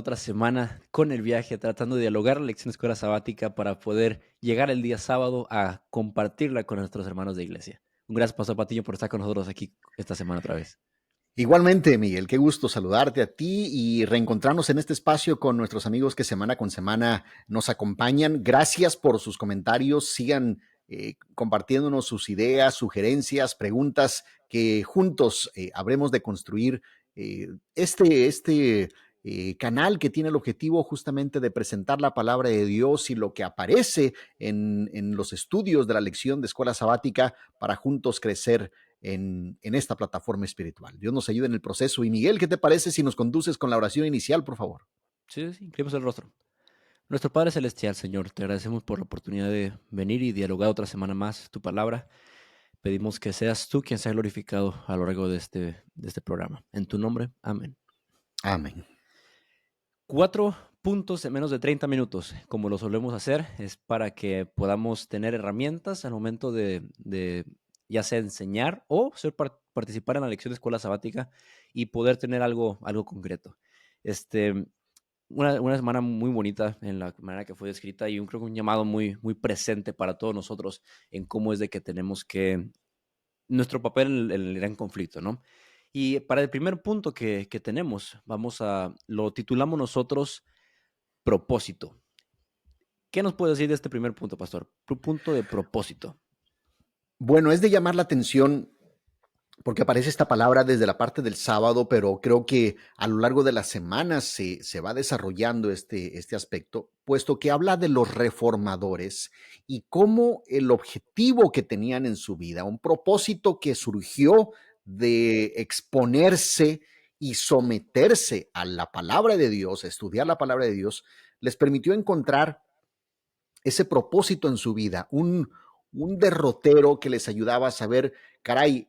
Otra semana con el viaje, tratando de dialogar la lección de escuela sabática para poder llegar el día sábado a compartirla con nuestros hermanos de iglesia. Un gracias, Pastor Patiño, por estar con nosotros aquí esta semana otra vez. Igualmente, Miguel, qué gusto saludarte a ti y reencontrarnos en este espacio con nuestros amigos que semana con semana nos acompañan. Gracias por sus comentarios. Sigan compartiéndonos sus ideas, sugerencias, preguntas que juntos habremos de construir este canal que tiene el objetivo justamente de presentar la palabra de Dios y lo que aparece en los estudios de la lección de escuela sabática para juntos crecer en esta plataforma espiritual. Dios nos ayude en el proceso. Y Miguel, ¿qué te parece si nos conduces con la oración inicial, por favor? Sí, sí, inclinemos el rostro. Nuestro Padre Celestial, Señor, te agradecemos por la oportunidad de venir y dialogar otra semana más tu palabra. Pedimos que seas tú quien sea glorificado a lo largo de este programa. En tu nombre, amén. Amén. 4 puntos en menos de 30 minutos, como lo solemos hacer, es para que podamos tener herramientas al momento de ya sea enseñar o participar en la lección de escuela sabática y poder tener algo concreto. Este, una semana muy bonita en la manera que fue descrita y creo que un llamado muy presente para todos nosotros en cómo es de que tenemos que nuestro papel en el gran conflicto, ¿no? Y para el primer punto que tenemos, lo titulamos nosotros propósito. ¿Qué nos puede decir de este primer punto, pastor? Punto de propósito. Bueno, es de llamar la atención porque aparece esta palabra desde la parte del sábado, pero creo que a lo largo de las semanas se va desarrollando este aspecto, puesto que habla de los reformadores y cómo el objetivo que tenían en su vida, un propósito que surgió de exponerse y someterse a la palabra de Dios, a estudiar la palabra de Dios, les permitió encontrar ese propósito en su vida, un derrotero que les ayudaba a saber, caray,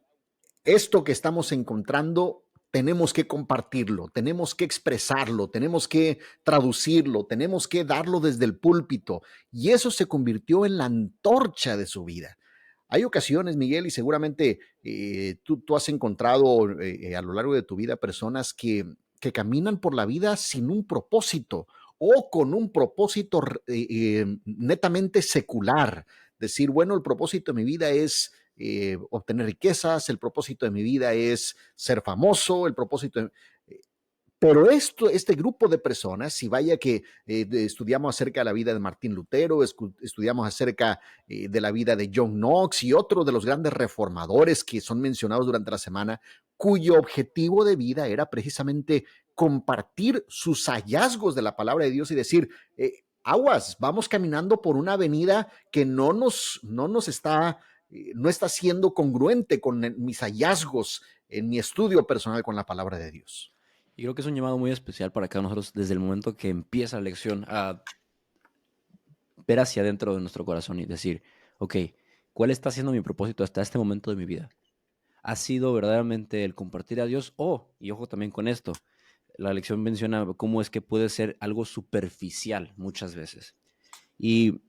esto que estamos encontrando tenemos que compartirlo, tenemos que expresarlo, tenemos que traducirlo, tenemos que darlo desde el púlpito. Y eso se convirtió en la antorcha de su vida. Hay ocasiones, Miguel, y seguramente tú has encontrado a lo largo de tu vida personas que caminan por la vida sin un propósito o con un propósito netamente secular. Decir, bueno, el propósito de mi vida es obtener riquezas, el propósito de mi vida es ser famoso, el propósito de... Pero este grupo de personas, si vaya que estudiamos acerca de la vida de Martín Lutero, estudiamos acerca de la vida de John Knox y otros de los grandes reformadores que son mencionados durante la semana, cuyo objetivo de vida era precisamente compartir sus hallazgos de la palabra de Dios y decir, aguas, vamos caminando por una avenida que no nos está, no está siendo congruente con mis hallazgos en mi estudio personal con la palabra de Dios. Y creo que es un llamado muy especial para cada uno de nosotros desde el momento que empieza la lección a ver hacia adentro de nuestro corazón y decir, ok, ¿cuál está siendo mi propósito hasta este momento de mi vida? ¿Ha sido verdaderamente el compartir a Dios? Y ojo también con esto, la lección menciona cómo es que puede ser algo superficial muchas veces. Y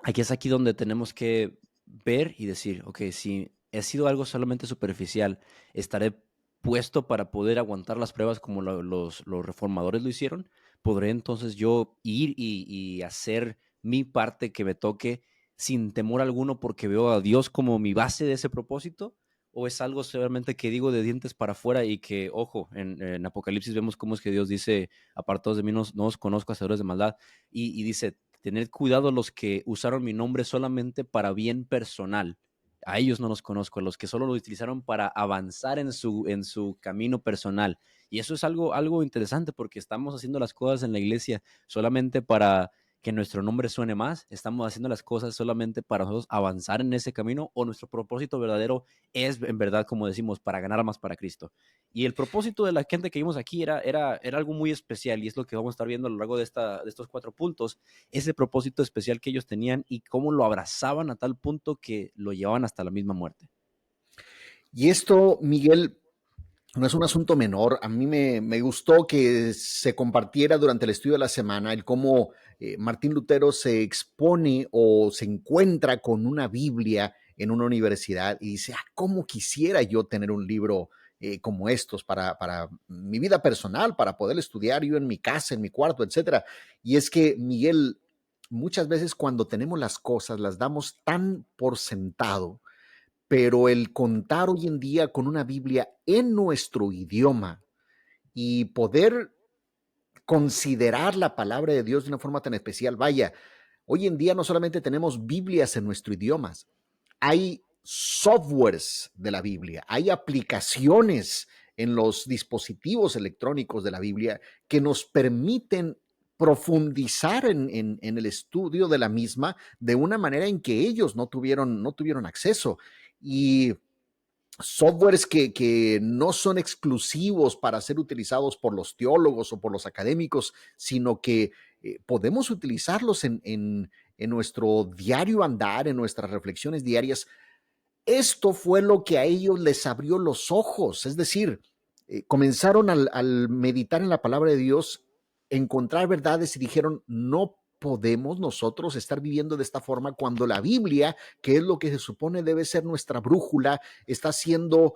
aquí donde tenemos que ver y decir, ok, si he sido algo solamente superficial, estaré puesto para poder aguantar las pruebas como los reformadores lo hicieron. ¿Podré entonces yo ir y hacer mi parte que me toque sin temor alguno porque veo a Dios como mi base de ese propósito? ¿O es algo solamente que digo de dientes para afuera y que, ojo, en Apocalipsis vemos cómo es que Dios dice, apartados de mí no os conozco, hacedores de maldad, y dice, tened cuidado los que usaron mi nombre solamente para bien personal. A ellos no los conozco, a los que solo lo utilizaron para avanzar en su camino personal. Y eso es algo interesante porque estamos haciendo las cosas en la iglesia solamente para que nuestro nombre suene más, estamos haciendo las cosas solamente para nosotros avanzar en ese camino o nuestro propósito verdadero es en verdad, como decimos, para ganar más para Cristo. Y el propósito de la gente que vimos aquí era algo muy especial y es lo que vamos a estar viendo a lo largo de estos 4 puntos, ese propósito especial que ellos tenían y cómo lo abrazaban a tal punto que lo llevaban hasta la misma muerte. Y esto, Miguel, no es un asunto menor. A mí me gustó que se compartiera durante el estudio de la semana el cómo Martín Lutero se expone o se encuentra con una Biblia en una universidad y dice, ¿cómo quisiera yo tener un libro como estos para mi vida personal, para poder estudiar yo en mi casa, en mi cuarto, etcétera. Y es que, Miguel, muchas veces cuando tenemos las cosas las damos tan por sentado, pero el contar hoy en día con una Biblia en nuestro idioma y poder considerar la palabra de Dios de una forma tan especial, vaya, hoy en día no solamente tenemos Biblias en nuestro idioma, hay softwares de la Biblia, hay aplicaciones en los dispositivos electrónicos de la Biblia que nos permiten profundizar en el estudio de la misma de una manera en que ellos no tuvieron acceso. Y softwares que no son exclusivos para ser utilizados por los teólogos o por los académicos, sino que podemos utilizarlos en nuestro diario andar, en nuestras reflexiones diarias. Esto fue lo que a ellos les abrió los ojos, es decir, comenzaron al meditar en la palabra de Dios, encontrar verdades y dijeron, no podemos nosotros estar viviendo de esta forma cuando la Biblia, que es lo que se supone debe ser nuestra brújula, está siendo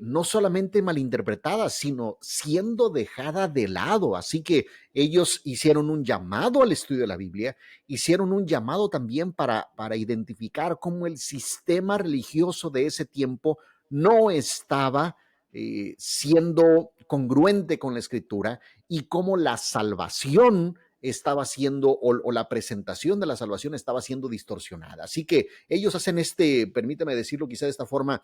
no solamente malinterpretada, sino siendo dejada de lado. Así que ellos hicieron un llamado al estudio de la Biblia, hicieron un llamado también para identificar cómo el sistema religioso de ese tiempo no estaba siendo congruente con la escritura y cómo la salvación estaba siendo o la presentación de la salvación estaba siendo distorsionada. Así que ellos hacen permítame decirlo quizá de esta forma,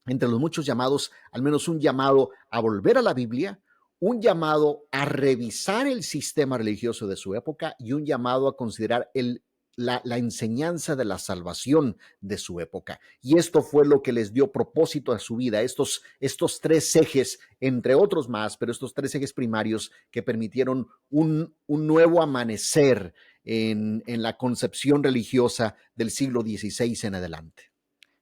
entre los muchos llamados, al menos un llamado a volver a la Biblia, un llamado a revisar el sistema religioso de su época y un llamado a considerar la enseñanza de la salvación de su época. Y esto fue lo que les dio propósito a su vida, estos tres ejes, entre otros más, pero estos tres ejes primarios que permitieron un nuevo amanecer en la concepción religiosa del siglo XVI en adelante.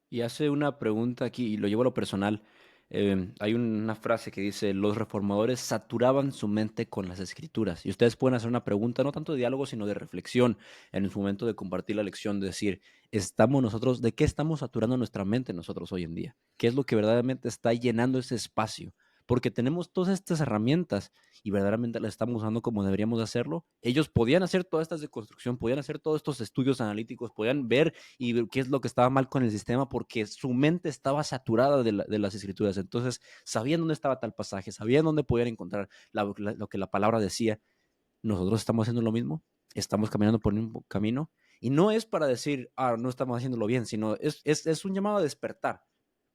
Y hace una pregunta aquí, y lo llevo a lo personal. Hay una frase que dice, los reformadores saturaban su mente con las escrituras. Y ustedes pueden hacer una pregunta, no tanto de diálogo, sino de reflexión, en su momento de compartir la lección, de decir, ¿de qué estamos saturando nuestra mente nosotros hoy en día? ¿Qué es lo que verdaderamente está llenando ese espacio? Porque tenemos todas estas herramientas y verdaderamente las estamos usando como deberíamos de hacerlo. Ellos podían hacer todas estas de construcción, podían hacer todos estos estudios analíticos, podían ver y ver qué es lo que estaba mal con el sistema porque su mente estaba saturada de las escrituras. Entonces, sabían dónde estaba tal pasaje, sabían dónde podían encontrar lo que la palabra decía. Nosotros estamos haciendo lo mismo, estamos caminando por un camino y no es para decir, no estamos haciéndolo bien, sino es un llamado a despertar.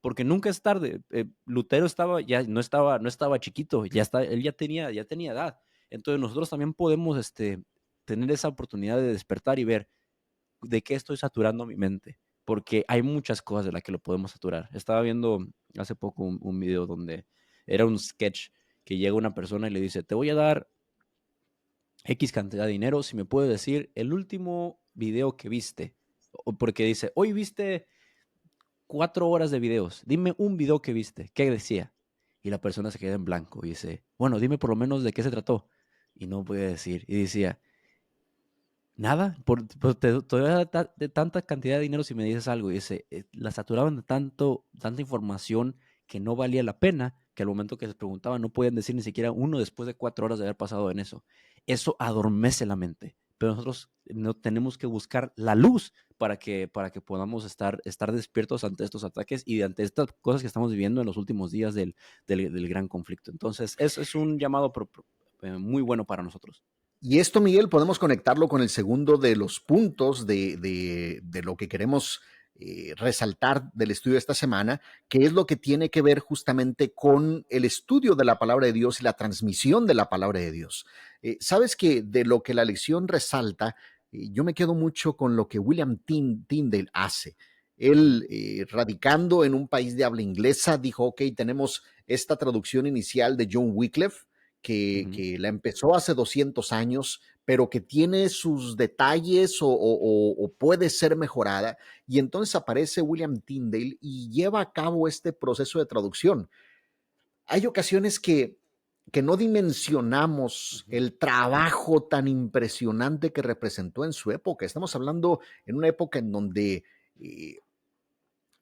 Porque nunca es tarde. Lutero no estaba chiquito, él ya tenía edad. Entonces nosotros también podemos tener esa oportunidad de despertar y ver de qué estoy saturando mi mente, porque hay muchas cosas de las que lo podemos saturar. Estaba viendo hace poco un video donde era un sketch que llega una persona y le dice, te voy a dar X cantidad de dinero si me puedes decir el último video que viste. Porque dice, hoy viste 4 horas de videos, dime un video que viste, ¿qué decía? Y la persona se queda en blanco y dice, bueno, dime por lo menos de qué se trató. Y no puede decir. Y decía, nada, te voy a dar de tanta cantidad de dinero si me dices algo. Y dice, la saturaban de tanta información que no valía la pena, que al momento que se preguntaban no podían decir ni siquiera uno después de 4 horas de haber pasado en eso. Eso adormece la mente. Pero nosotros no tenemos que buscar la luz para que podamos estar despiertos ante estos ataques y ante estas cosas que estamos viviendo en los últimos días del gran conflicto. Entonces, es un llamado muy bueno para nosotros. Y esto, Miguel, podemos conectarlo con el segundo de los puntos de lo que queremos resaltar del estudio de esta semana, que es lo que tiene que ver justamente con el estudio de la palabra de Dios y la transmisión de la palabra de Dios. Sabes que de lo que la lección resalta, yo me quedo mucho con lo que William Tyndale hace. Él, radicando en un país de habla inglesa, dijo, ok, tenemos esta traducción inicial de John Wycliffe, Ujú. que la empezó hace 200 años, pero que tiene sus detalles o puede ser mejorada. Y entonces aparece William Tyndale y lleva a cabo este proceso de traducción. Hay ocasiones que no dimensionamos Ujú. el trabajo tan impresionante que representó en su época. Estamos hablando en una época en donde,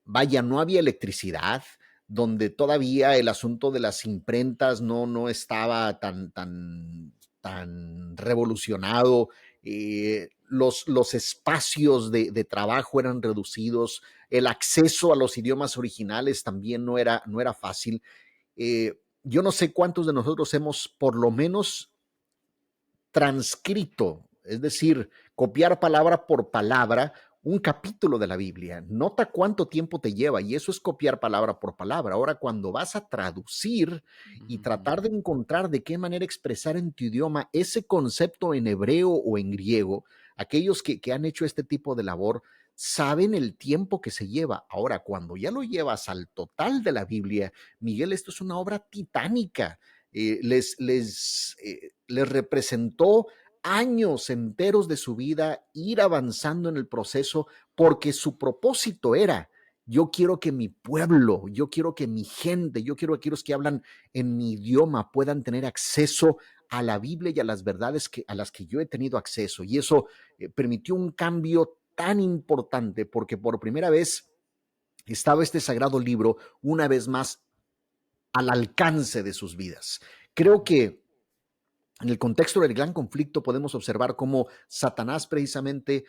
vaya, no había electricidad, donde todavía el asunto de las imprentas no estaba tan revolucionado. Los espacios de trabajo eran reducidos, el acceso a los idiomas originales también no era fácil. Yo no sé cuántos de nosotros hemos por lo menos transcrito, es decir, copiar palabra por palabra un capítulo de la Biblia. Nota cuánto tiempo te lleva y eso es copiar palabra por palabra. Ahora, cuando vas a traducir y Ujú. tratar de encontrar de qué manera expresar en tu idioma ese concepto en hebreo o en griego, aquellos que han hecho este tipo de labor saben el tiempo que se lleva. Ahora, cuando ya lo llevas al total de la Biblia, Miguel, esto es una obra titánica. Les representó años enteros de su vida ir avanzando en el proceso porque su propósito era, yo quiero que mi pueblo, yo quiero que mi gente, yo quiero que aquellos que hablan en mi idioma puedan tener acceso a la Biblia y a las verdades a las que yo he tenido acceso. Y eso permitió un cambio tan importante porque por primera vez estaba este sagrado libro una vez más al alcance de sus vidas. Creo que en el contexto del gran conflicto podemos observar cómo Satanás precisamente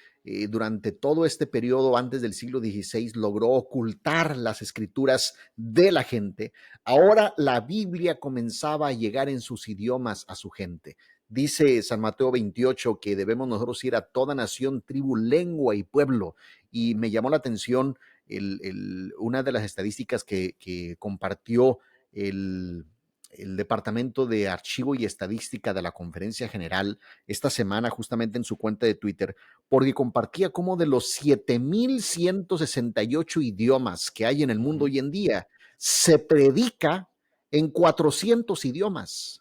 durante todo este periodo antes del siglo XVI logró ocultar las escrituras de la gente. Ahora la Biblia comenzaba a llegar en sus idiomas a su gente. Dice San Mateo 28 que debemos nosotros ir a toda nación, tribu, lengua y pueblo. Y me llamó la atención una de las estadísticas que compartió el Departamento de Archivo y Estadística de la Conferencia General esta semana justamente en su cuenta de Twitter, porque compartía cómo de los 7,168 idiomas que hay en el mundo Ujú. hoy en día, se predica en 400 idiomas.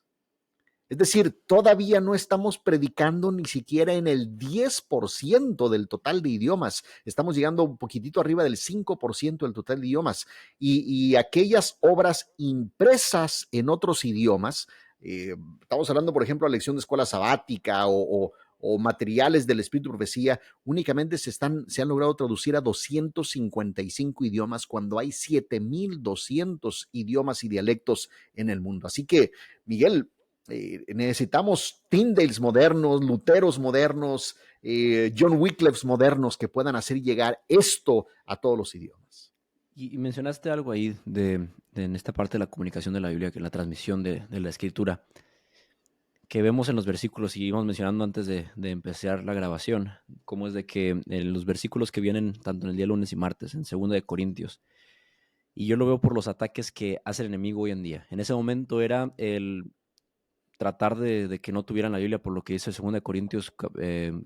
Es decir, todavía no estamos predicando ni siquiera en el 10% del total de idiomas. Estamos llegando un poquitito arriba del 5% del total de idiomas. Y aquellas obras impresas en otros idiomas, estamos hablando, por ejemplo, de la lección de escuela sabática o materiales del Espíritu de Profecía, únicamente se han logrado traducir a 255 idiomas cuando hay 7,200 idiomas y dialectos en el mundo. Así que, Miguel, necesitamos Tyndales modernos, Luteros modernos, John Wycliffe modernos que puedan hacer llegar esto a todos los idiomas. Y mencionaste algo ahí en esta parte de la comunicación de la Biblia, que es la transmisión de la escritura, que vemos en los versículos y íbamos mencionando antes de empezar la grabación, cómo es de que en los versículos que vienen tanto en el día lunes y martes, en 2 de Corintios, y yo lo veo por los ataques que hace el enemigo hoy en día. En ese momento era el tratar de que no tuvieran la Biblia por lo que dice 2 de Corintios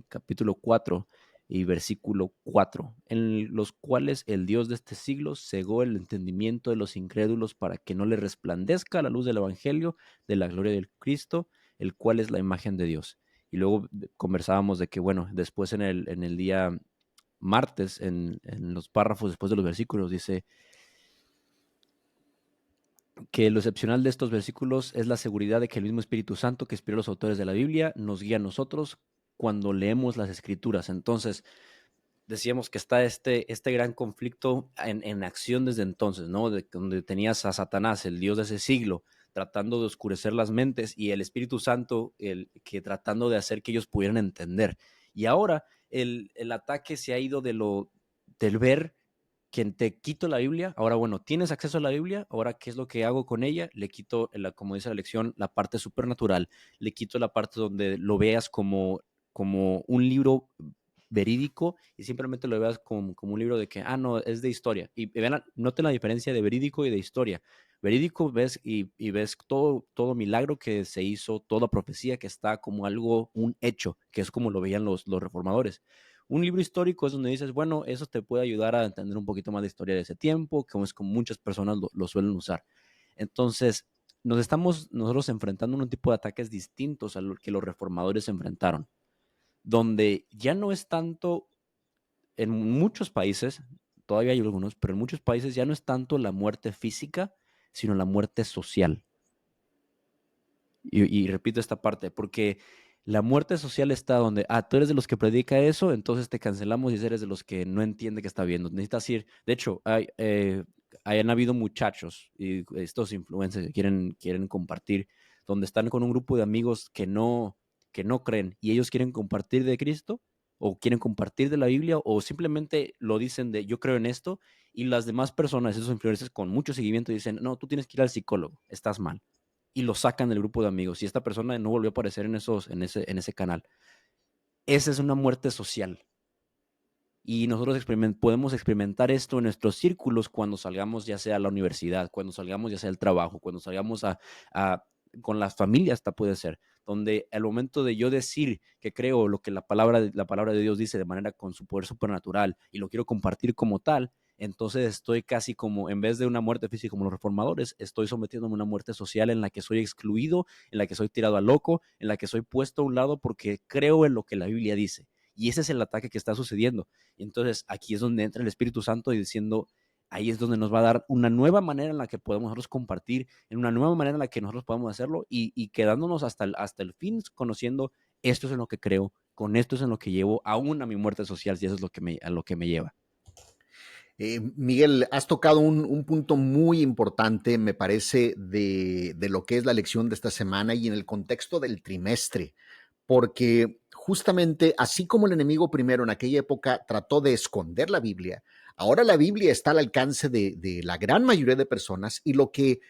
capítulo 4 y versículo 4, en los cuales el Dios de este siglo cegó el entendimiento de los incrédulos para que no le resplandezca la luz del Evangelio de la gloria del Cristo, el cual es la imagen de Dios. Y luego conversábamos de que, bueno, después en el día martes, en los párrafos después de los versículos, dice que lo excepcional de estos versículos es la seguridad de que el mismo Espíritu Santo que inspiró a los autores de la Biblia nos guía a nosotros cuando leemos las Escrituras. Entonces, decíamos que está este gran conflicto en acción desde entonces, ¿no? Donde tenías a Satanás, el Dios de ese siglo, tratando de oscurecer las mentes y el Espíritu Santo, el que tratando de hacer que ellos pudieran entender. Y ahora el ataque se ha ido del ver quien te quito la Biblia, ahora bueno, tienes acceso a la Biblia, ahora ¿qué es lo que hago con ella? Le quito, como dice la lección, la parte supernatural, le quito la parte donde lo veas como un libro verídico y simplemente lo veas como un libro de que, no, es de historia. Y vean, noten la diferencia de verídico y de historia. Verídico ves y ves todo milagro que se hizo, toda profecía que está como algo, un hecho, que es como lo veían los reformadores. Un libro histórico es donde dices, bueno, eso te puede ayudar a entender un poquito más de historia de ese tiempo, como es como muchas personas lo suelen usar. Entonces, nos estamos nosotros enfrentando a un tipo de ataques distintos a lo que los reformadores se enfrentaron, donde ya no es tanto, en muchos países, todavía hay algunos, pero en muchos países ya no es tanto la muerte física, sino la muerte social. Y repito esta parte, porque la muerte social está donde, tú eres de los que predica eso, entonces te cancelamos y eres de los que no entiende que está viendo. Necesitas ir, de hecho, hayan habido muchachos y estos influencers que quieren compartir, donde están con un grupo de amigos que no creen y ellos quieren compartir de Cristo o quieren compartir de la Biblia o simplemente lo dicen de yo creo en esto y las demás personas, esos influencers con mucho seguimiento dicen, no, tú tienes que ir al psicólogo, estás mal. Y lo sacan del grupo de amigos y esta persona no volvió a aparecer en ese canal. Esa es una muerte social. Y nosotros podemos experimentar esto en nuestros círculos cuando salgamos ya sea a la universidad, cuando salgamos ya sea al trabajo, cuando salgamos con las familias, hasta puede ser, donde al momento de yo decir que creo lo que la palabra de Dios dice de manera con su poder supernatural y lo quiero compartir como tal, entonces estoy casi como, en vez de una muerte física como los reformadores, estoy sometiéndome a una muerte social en la que soy excluido, en la que soy tirado a loco, en la que soy puesto a un lado porque creo en lo que la Biblia dice. Y ese es el ataque que está sucediendo. Entonces, aquí es donde entra el Espíritu Santo y diciendo, ahí es donde nos va a dar una nueva manera en la que podemos nosotros compartir, en una nueva manera en la que nosotros podemos hacerlo y quedándonos hasta el fin conociendo, esto es en lo que creo, con esto es en lo que llevo, aún a mi muerte social, si eso es a lo que me lleva. Miguel, has tocado un punto muy importante, me parece, de lo que es la lección de esta semana y en el contexto del trimestre, porque justamente así como el enemigo primero en aquella época trató de esconder la Biblia, ahora la Biblia está al alcance de la gran mayoría de personas y lo que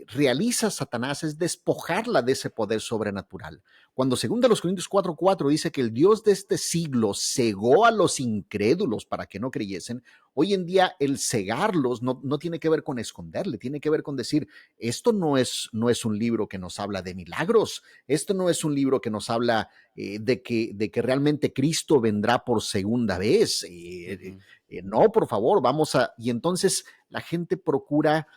realiza Satanás es despojarla de ese poder sobrenatural. Cuando según los Corintios 4:4 dice que el Dios de este siglo cegó a los incrédulos para que no creyesen, hoy en día el cegarlos no tiene que ver con esconderle, tiene que ver con decir, esto no es un libro que nos habla de milagros, esto no es un libro que nos habla de que realmente Cristo vendrá por segunda vez. Ujú. No, por favor, vamos a... Y entonces la gente procura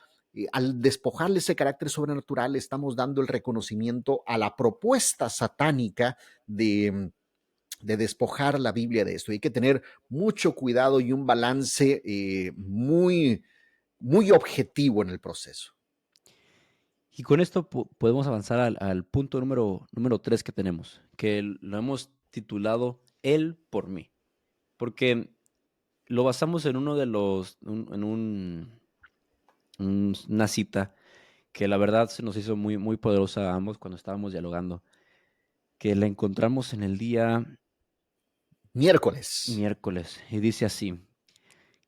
al despojarle ese carácter sobrenatural, estamos dando el reconocimiento a la propuesta satánica de despojar la Biblia de esto. Hay que tener mucho cuidado y un balance muy objetivo en el proceso. Y con esto podemos avanzar al punto número 3 que tenemos, que lo hemos titulado Él por mí, porque lo basamos en uno de los, en una cita que la verdad se nos hizo muy, muy poderosa a ambos cuando estábamos dialogando, que la encontramos en el día Miércoles. miércoles y dice así,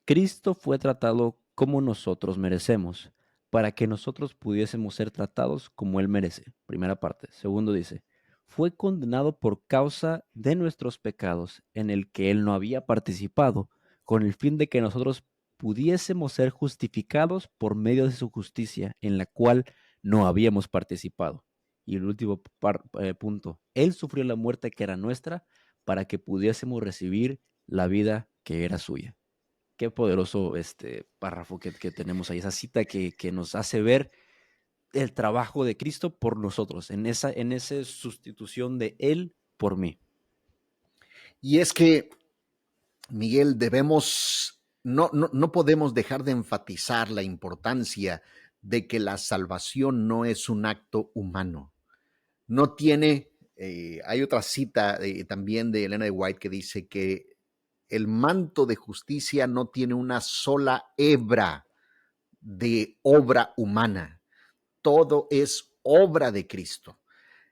Cristo fue tratado como nosotros merecemos, para que nosotros pudiésemos ser tratados como Él merece. Primera parte. Segundo dice, fue condenado por causa de nuestros pecados en el que Él no había participado, con el fin de que nosotros pudiésemos ser justificados por medio de su justicia, en la cual no habíamos participado. Y el último punto, Él sufrió la muerte que era nuestra para que pudiésemos recibir la vida que era suya. Qué poderoso este párrafo que tenemos ahí, esa cita que nos hace ver el trabajo de Cristo por nosotros, en esa sustitución de Él por mí. Y es que, Miguel, no podemos dejar de enfatizar la importancia de que la salvación no es un acto humano. No tiene, hay otra cita también de Elena de White que dice que el manto de justicia no tiene una sola hebra de obra humana. Todo es obra de Cristo.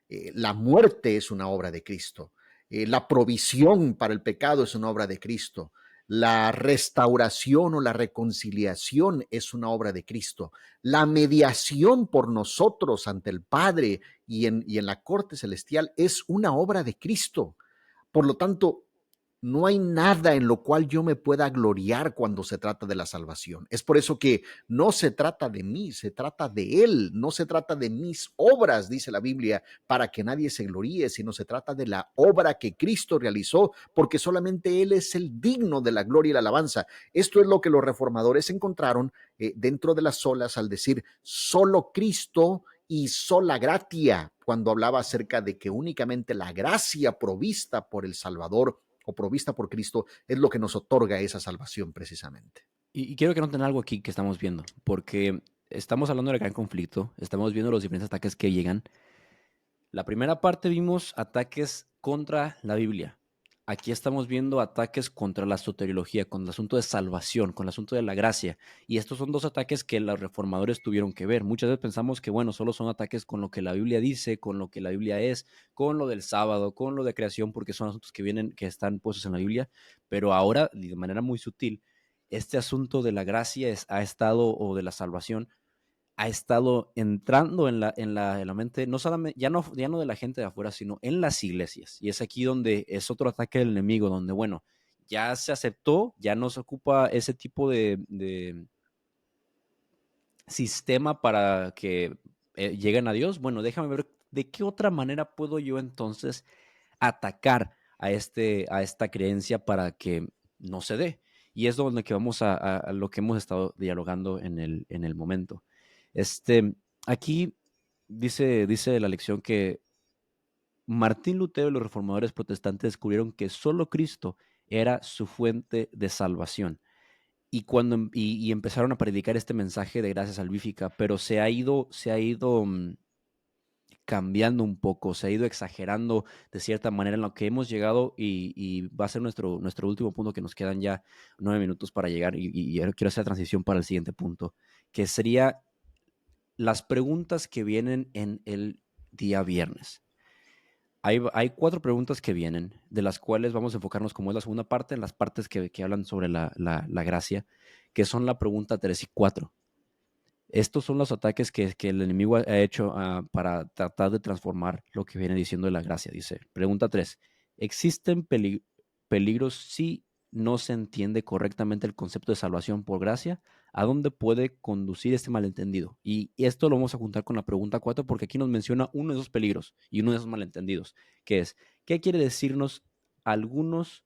La muerte es una obra de Cristo. La provisión para el pecado es una obra de Cristo. La restauración o la reconciliación es una obra de Cristo. La mediación por nosotros ante el Padre y en la corte celestial es una obra de Cristo. Por lo tanto, no hay nada en lo cual yo me pueda gloriar cuando se trata de la salvación. Es por eso que no se trata de mí, se trata de Él, no se trata de mis obras, dice la Biblia, para que nadie se gloríe, sino se trata de la obra que Cristo realizó, porque solamente Él es el digno de la gloria y la alabanza. Esto es lo que los reformadores encontraron dentro de las solas al decir solo Cristo y sola gratia, cuando hablaba acerca de que únicamente la gracia provista por el Salvador o provista por Cristo es lo que nos otorga esa salvación precisamente. Y quiero que noten algo aquí que estamos viendo, porque estamos hablando del gran conflicto, estamos viendo los diferentes ataques que llegan. La primera parte vimos ataques contra la Biblia, aquí estamos viendo ataques contra la soteriología, con el asunto de salvación, con el asunto de la gracia. Y estos son dos ataques que los reformadores tuvieron que ver. Muchas veces pensamos que, bueno, solo son ataques con lo que la Biblia dice, con lo que la Biblia es, con lo del sábado, con lo de creación, porque son asuntos que vienen, que están puestos en la Biblia. Pero ahora, de manera muy sutil, este asunto de la gracia ha estado, o de la salvación, ha estado entrando en la mente, no solamente, ya no de la gente de afuera, sino en las iglesias. Y es aquí donde es otro ataque del enemigo, donde, bueno, ya se aceptó, ya no se ocupa ese tipo de sistema para que lleguen a Dios. Bueno, déjame ver de qué otra manera puedo yo entonces atacar a esta creencia para que no se dé. Y es donde que vamos a lo que hemos estado dialogando en el momento. Aquí dice la lección que Martín Lutero y los reformadores protestantes descubrieron que solo Cristo era su fuente de salvación. Y empezaron a predicar este mensaje de gracia salvífica, pero se ha ido cambiando un poco, se ha ido exagerando de cierta manera en lo que hemos llegado y va a ser nuestro último punto, que nos quedan ya 9 minutos para llegar y ahora quiero hacer la transición para el siguiente punto, que sería las preguntas que vienen en el día viernes. Hay 4 preguntas que vienen, de las cuales vamos a enfocarnos, como es la segunda parte, en las partes que hablan sobre la gracia, que son la pregunta 3 y 4. Estos son los ataques que el enemigo ha hecho para tratar de transformar lo que viene diciendo de la gracia. Dice, pregunta 3: ¿existen peligros si no se entiende correctamente el concepto de salvación por gracia? ¿A dónde puede conducir este malentendido? Y esto lo vamos a juntar con la pregunta 4, porque aquí nos menciona uno de esos peligros y uno de esos malentendidos, que es, ¿qué quiere decirnos algunos?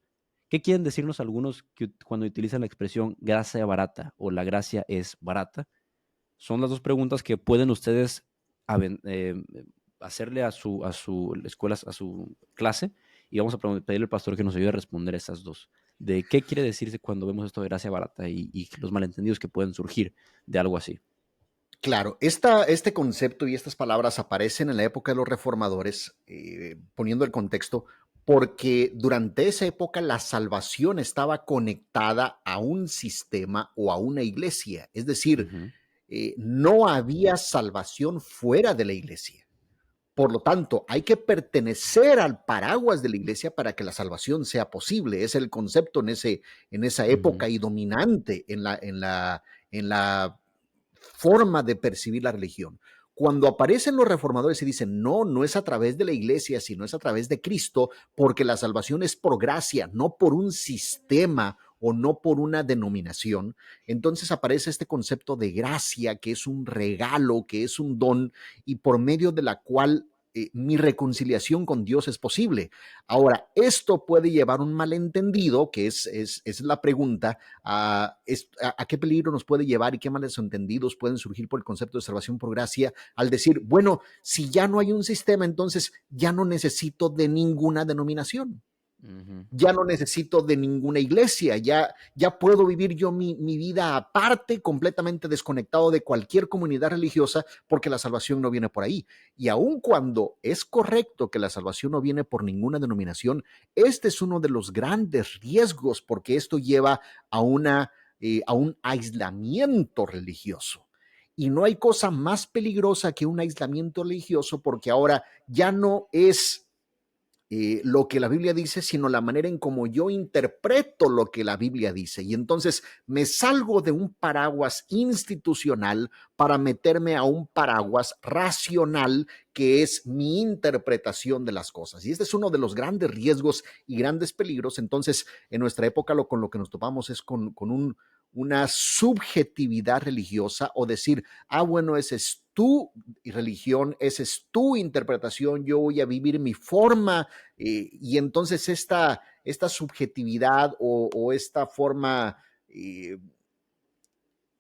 ¿Qué quieren decirnos algunos cuando utilizan la expresión gracia barata o la gracia es barata? Son las dos preguntas que pueden ustedes aven- eh, hacerle a su escuela, a su clase, y vamos a pedirle al pastor que nos ayude a responder esas dos. De qué quiere decirse cuando vemos esto de gracia barata y los malentendidos que pueden surgir de algo así. Claro, este concepto y estas palabras aparecen en la época de los reformadores, poniendo el contexto, porque durante esa época la salvación estaba conectada a un sistema o a una iglesia. Es decir, Ujú, no había salvación fuera de la iglesia. Por lo tanto, hay que pertenecer al paraguas de la iglesia para que la salvación sea posible. Es el concepto en esa ujú, época y dominante en la forma de percibir la religión. Cuando aparecen los reformadores y dicen, no, no es a través de la iglesia, sino es a través de Cristo, porque la salvación es por gracia, no por un sistema o no por una denominación, entonces aparece este concepto de gracia, que es un regalo, que es un don, y por medio de la cual mi reconciliación con Dios es posible. Ahora, esto puede llevar un malentendido, que es la pregunta, a qué peligro nos puede llevar y qué malos entendidos pueden surgir por el concepto de salvación por gracia al decir, bueno, si ya no hay un sistema, entonces ya no necesito de ninguna denominación, ujú, ya no necesito de ninguna iglesia, ya puedo vivir yo mi vida aparte, completamente desconectado de cualquier comunidad religiosa, porque la salvación no viene por ahí. Y aun cuando es correcto que la salvación no viene por ninguna denominación, este es uno de los grandes riesgos, porque esto lleva a un aislamiento religioso. Y no hay cosa más peligrosa que un aislamiento religioso, porque ahora ya no es lo que la Biblia dice, sino la manera en cómo yo interpreto lo que la Biblia dice. Y entonces me salgo de un paraguas institucional para meterme a un paraguas racional, que es mi interpretación de las cosas. Y este es uno de los grandes riesgos y grandes peligros. Entonces, en nuestra época con lo que nos topamos es con una subjetividad religiosa, o decir, bueno, ese es tu religión, esa es tu interpretación, yo voy a vivir mi forma, y entonces esta subjetividad o esta forma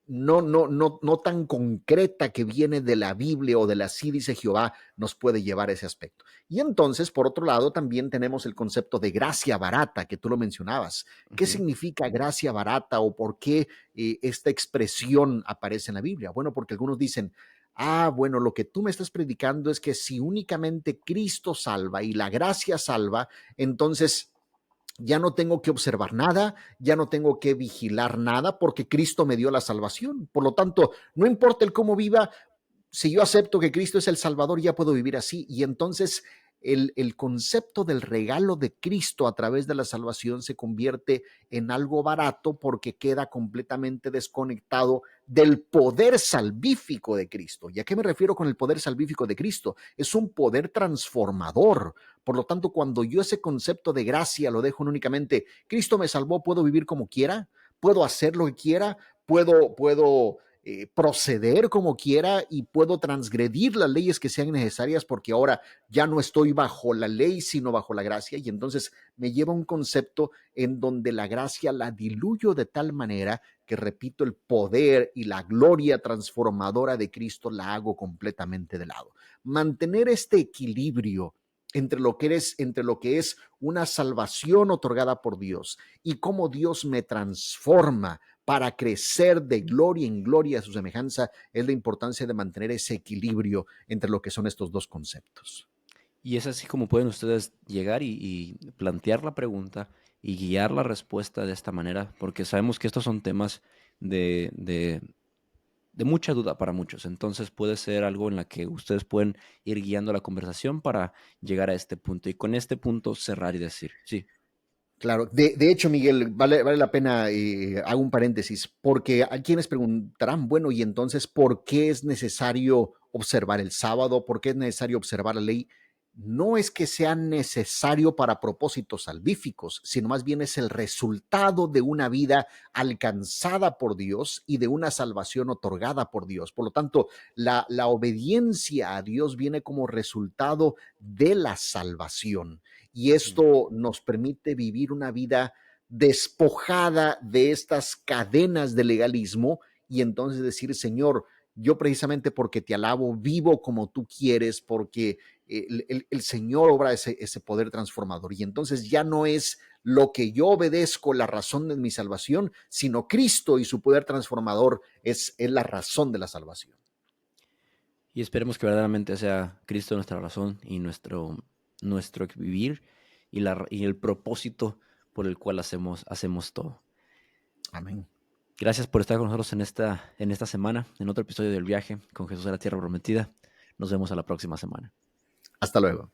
no tan concreta que viene de la Biblia o de la así dice Jehová, nos puede llevar a ese aspecto. Y entonces, por otro lado, también tenemos el concepto de gracia barata, que tú lo mencionabas. ¿Qué ujú. significa gracia barata o por qué esta expresión aparece en la Biblia? Bueno, porque algunos dicen, bueno, lo que tú me estás predicando es que si únicamente Cristo salva y la gracia salva, entonces Ya no tengo que observar nada, ya no tengo que vigilar nada porque Cristo me dio la salvación. Por lo tanto, no importa el cómo viva, si yo acepto que Cristo es el Salvador, ya puedo vivir así. Y entonces el concepto del regalo de Cristo a través de la salvación se convierte en algo barato porque queda completamente desconectado del poder salvífico de Cristo. ¿Y a qué me refiero con el poder salvífico de Cristo? Es un poder transformador. Por lo tanto, cuando yo ese concepto de gracia lo dejo en únicamente, Cristo me salvó, puedo vivir como quiera, puedo hacer lo que quiera, puedo proceder como quiera y puedo transgredir las leyes que sean necesarias porque ahora ya no estoy bajo la ley, sino bajo la gracia. Y entonces me lleva a un concepto en donde la gracia la diluyo de tal manera que, repito, el poder y la gloria transformadora de Cristo la hago completamente de lado. Mantener este equilibrio entre lo que es una salvación otorgada por Dios y cómo Dios me transforma para crecer de gloria en gloria a su semejanza, es la importancia de mantener ese equilibrio entre lo que son estos dos conceptos. Y es así como pueden ustedes llegar y plantear la pregunta y guiar la respuesta de esta manera, porque sabemos que estos son temas de, de, de mucha duda para muchos. Entonces puede ser algo en la que ustedes pueden ir guiando la conversación para llegar a este punto y con este punto cerrar y decir, sí, Claro, de hecho, Miguel, vale la pena, hago un paréntesis, porque hay quienes preguntarán, bueno, y entonces, ¿por qué es necesario observar el sábado? ¿Por qué es necesario observar la ley? No es que sea necesario para propósitos salvíficos, sino más bien es el resultado de una vida alcanzada por Dios y de una salvación otorgada por Dios. Por lo tanto, la obediencia a Dios viene como resultado de la salvación y mm, esto nos permite vivir una vida despojada de estas cadenas de legalismo y entonces decir, Señor, yo precisamente porque te alabo, vivo como tú quieres, porque el Señor obra ese poder transformador. Y entonces ya no es lo que yo obedezco la razón de mi salvación, sino Cristo y su poder transformador es la razón de la salvación. y esperemos que verdaderamente sea Cristo nuestra razón y nuestro vivir y el propósito por el cual hacemos todo. Amén. Gracias por estar con nosotros en esta semana, en otro episodio del viaje con Jesús a la Tierra Prometida. Nos vemos a la próxima semana. Hasta luego.